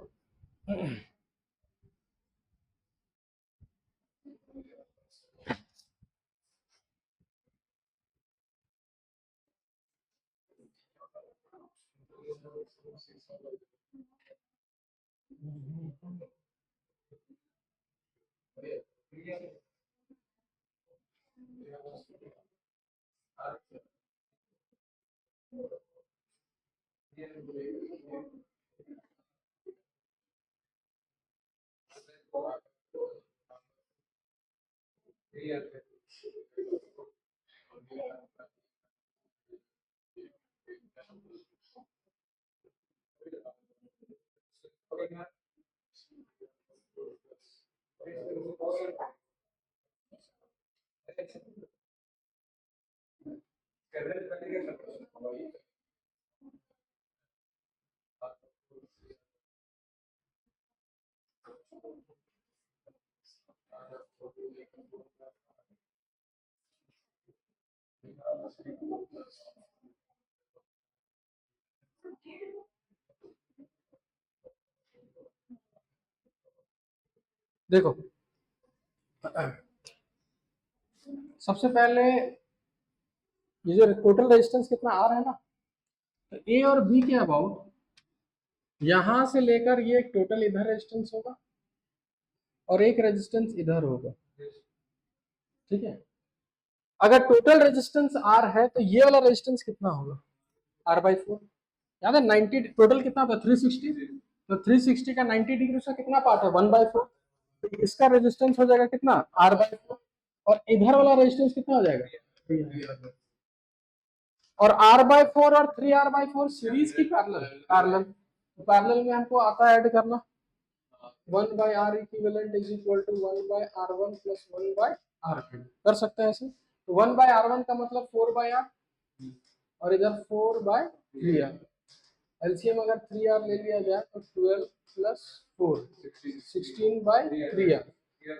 देखो सबसे पहले ये जो टोटल रेजिस्टेंस कितना आर है ना, तो ए और बी के अबाउट यहां से लेकर ये एक टोटल इधर रेजिस्टेंस होगा और एक रेजिस्टेंस इधर होगा, ठीक है। अगर टोटल रेजिस्टेंस आर है तो ये वाला रेजिस्टेंस कितना होगा, R/4। याद है 90 टोटल कितना था 360, तो 360 का 90 डिग्री से कितना पार्ट है 1/4, तो इसका रेजिस्टेंस हो जाएगा कितना R/4 और इधर वाला रेजिस्टेंस कितना हो जाएगा, और R/4 और 3R/4 सीरीज की पैरेलल पैरेलल, तो पैरेलल में हमको आता है ऐड करना 1/R equivalent is equal to 1/R1 plus 1/R2 कर सकते हैं ऐसे, तो 1/R1 का मतलब 4/R और इधर 4/3R, एलसीएम अगर 3R ले लिया जाए तो 12 प्लस 4 16/3R,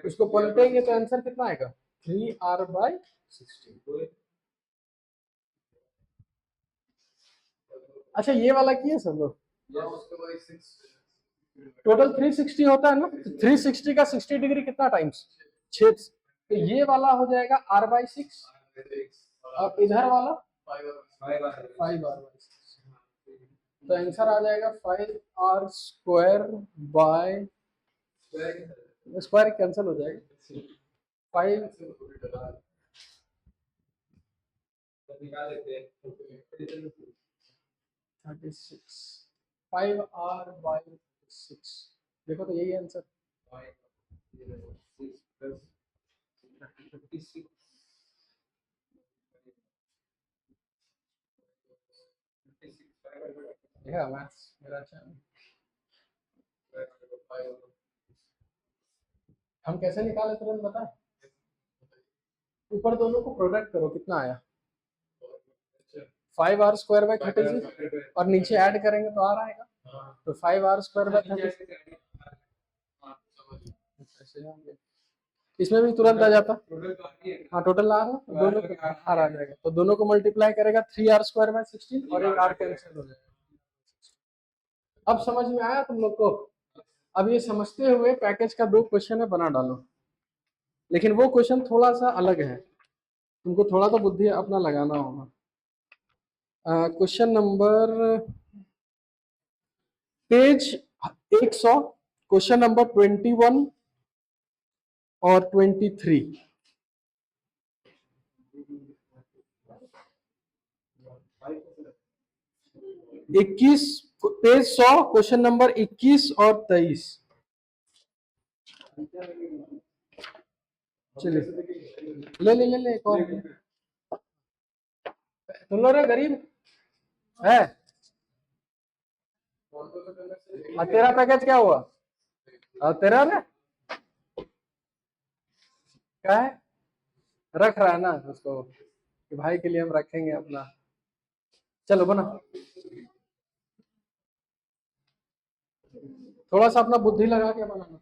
उसको पलटेंगे तो आंसर कितना आएगा 3R/16। अच्छा ये वाला किए सब लोग, टोटल 360 होता है ना, तो 360 का 60 डिग्री कितना टाइम्स 6, तो ये वाला हो जाएगा R/6 और इधर वाला 5R/6, तो आंसर आ जाएगा 5R² स्क्वायर कैंसिल हो जाएगा 5 36 5R/6, देखो तो यही आंसर। देखा मैथ्स मेरा अच्छा है। हम कैसे निकाले तुरंत बताएं, ऊपर दोनों को प्रोडक्ट करो कितना आया 5R²/36 और नीचे ऐड करेंगे तो R आएगा, तो 5R²/36 ऐसे होंगे, इसमें भी तुरंत आ जाता, हाँ टोटल आ रहा है दोनों को आर आ जाएगा, तो दोनों को मल्टीप्लाई करेगा 3R²/16 और एक R कैंसिल हो जाएगा। अब समझ में आया तुम लोग को, अब ये समझते हुए पैकेज का 2 क्वेश्चन है बना डालो, लेकिन वो क्वेश्चन थोड़ा सा अलग है, तुमको थोड़ा तो बुद्धि अपना लगाना होगा। Question number page 100 question number 21 और 23, 21 पेज 100 क्वेश्चन नंबर 21 और 23। चलिए ले एक और, तुम लोग रे गरीब है, तेरा पैकेज क्या हुआ, तेरा ना क्या है, रख रहा है ना उसको कि भाई के लिए हम रखेंगे अपना, चलो बना, थोड़ा सा अपना बुद्धि लगा के बनाना।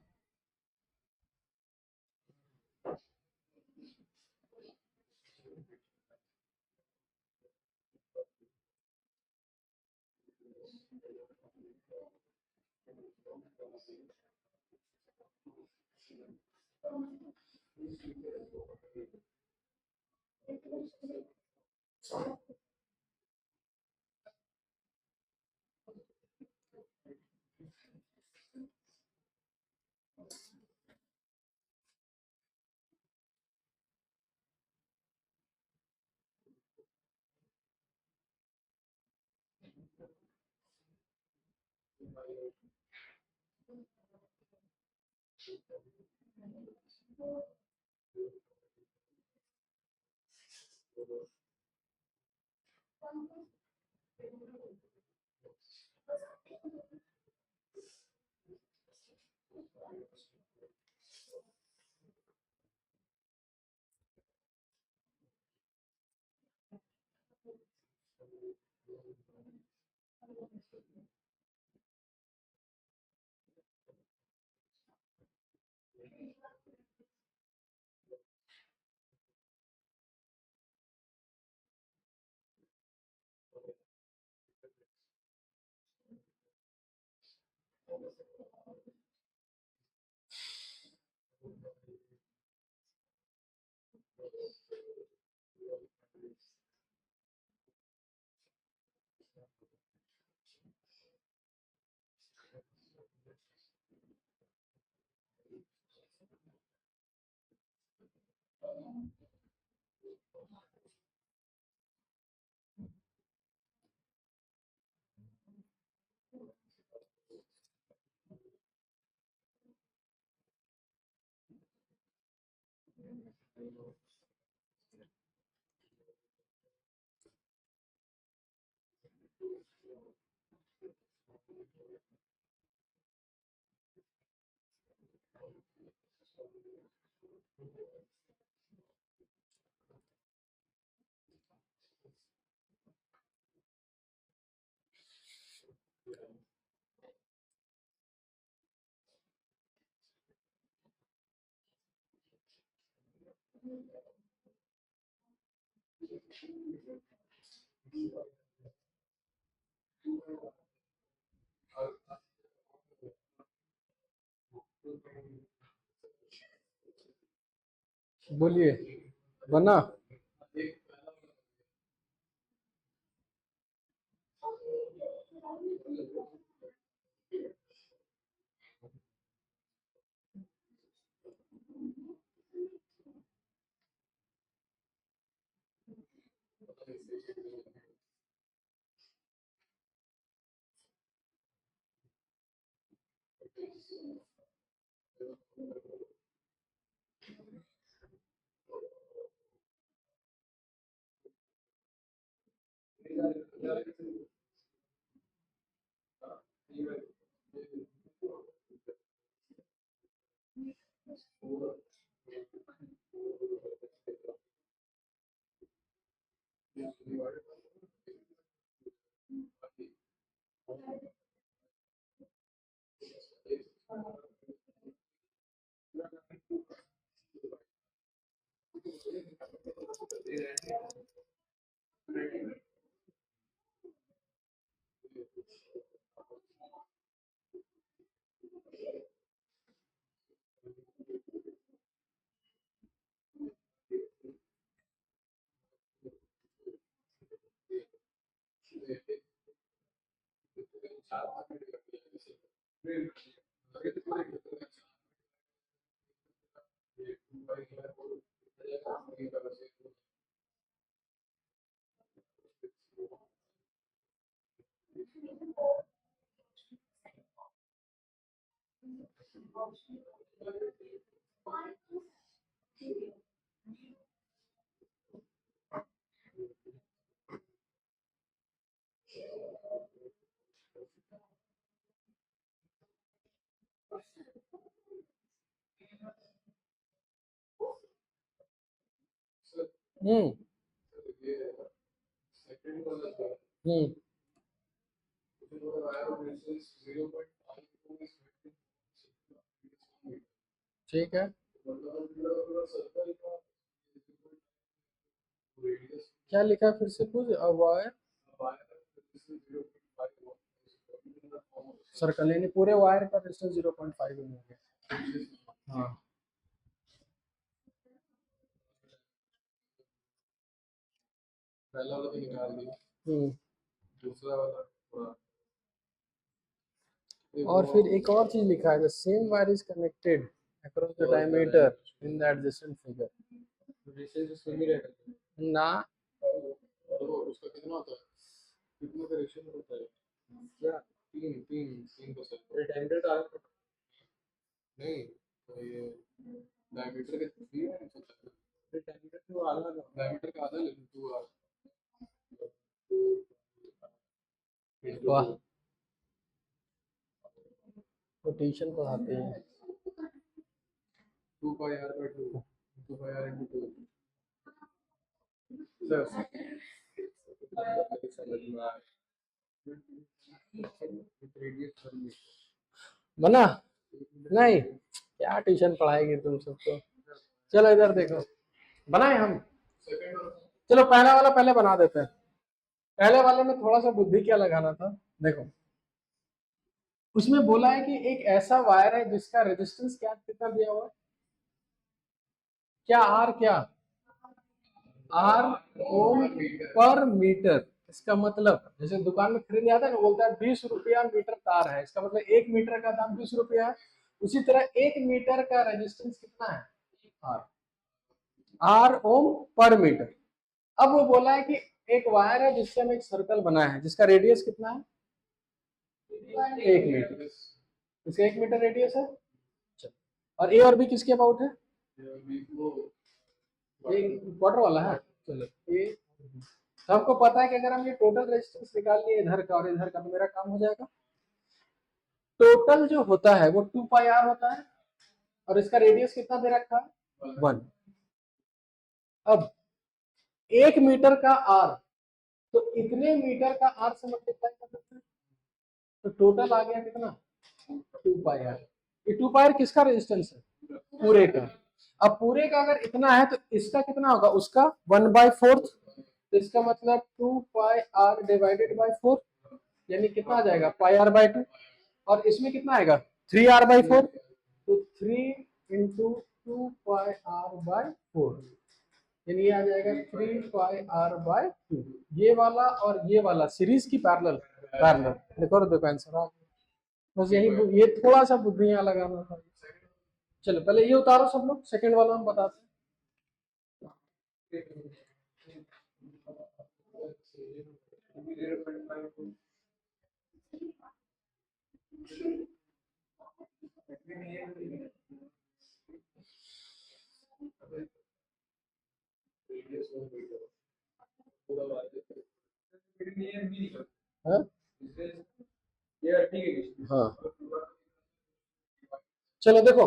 बोलिए बना। हम्म हम्म ठीक है। क्या लिखा है फिर से पूछ वायर सर्कल यानी पूरे वायर का डिस्टेंस 0.5 हो गया। हाँ पहला वाला तो निकाल दिया। दूसरा वाला और फिर एक और चीज लिखा है the same wire is connected across the diameter in the adjacent figure. Ratio same ही रहेगा ना। तो उसका कितना होता है, कितना का रेशियो में होता है क्या? 3% रेक्टेंगल का नहीं, तो ये डायमीटर के 3 रेक्टेंगल तो आधा डायमीटर का आधा ले लो 2 वाह तो ट्यूशन पढ़ाते हैं 2 pi R by 2 2 pi R into 2 sir समझ में आ बना नहीं क्या ट्यूशन पढ़ाएगी तुम सबको। चलो इधर देखो बनाए हम। चलो पहला वाला पहले बना देते हैं। पहले वाले में थोड़ा सा बुद्धि क्या लगाना था। देखो उसमें बोला है कि एक ऐसा वायर है जिसका रेजिस्टेंस क्या कितना दिया हुआ है, क्या आर क्या आर ओम पर मीटर। इसका मतलब जैसे दुकान में खरीद आता है ना, बोलता है 20 रुपया मीटर तार है, इसका मतलब 1 मीटर का दाम 20 रुपया है। उसी तरह 1 मीटर का रेजिस्टेंस कितना है आर आर ओम पर मीटर। अब वो बोला है कि एक वायर है जिससे हम एक सर्कल बनाया है जिसका रेडियस कितना है 1 मीटर। इसका 1 मीटर रेडियस है। और ए और बी किसके अबाउट है ये क्वार्टर वाला है। चलो ये तो हमको पता है कि अगर हम ये टोटल रेजिस्टेंस निकाल लिए इधर का और इधर का तो मेरा काम हो जाएगा। टोटल जो होता है वो 2 पाई आर होता है और इसका रेडियस कितना दे रखा है 1। अब 1 मीटर का आर तो इतने मीटर का आर से मल्टीप्लाई कर देते हैं तो टोटल आ गया कितना 2 पाई आर। ये 2 पाई आर किसका रेजिस्टेंस है पूरे का। अब पूरे का अगर इतना है तो इसका कितना होगा उसका 1/4। तो इसका मतलब 2 पाई आर डिवाइडेड बाय 4 यानी कितना आ जाएगा पाई आर बाय 2 और इसमें कितना आएगा 3r/4 तो 3 इंटू 2 पाई आर बाय 4 यानी ये आ जाएगा 3 पाई आर बाय 2। ये वाला और ये वाला सीरीज की पैरेलल पैरेलल देखो देखो आंसर आ गया। बस यही ये थोड़ा सा बुद्धि यहाँ लगाना था। चलो पहले ये उतारो सब लोग सेकंड वाला हम बताते हैं। हाँ? हाँ चलो देखो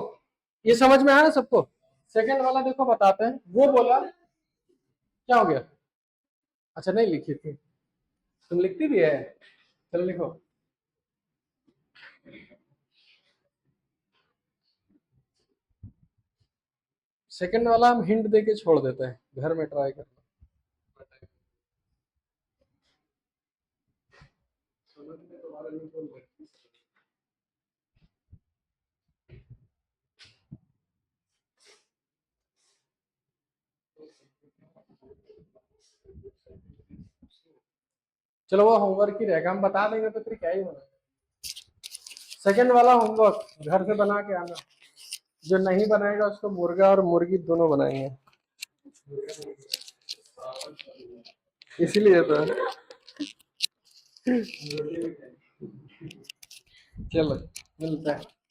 ये समझ में आया ना सबको। सेकंड वाला देखो बताते हैं। वो बोला क्या हो गया अच्छा नहीं लिखी थी तुम लिखती भी है। चलो लिखो सेकंड वाला हम हिंट देके छोड़ देते हैं घर में ट्राई करना। चलो वो होमवर्क ही रहेगा हम बता देंगे तो फिर क्या ही होना। सेकंड वाला होमवर्क घर से बना के आना। जो नहीं बनाएगा उसको मुर्गा और मुर्गी दोनों बनाएंगे इसीलिए तो। चलो मिलता है।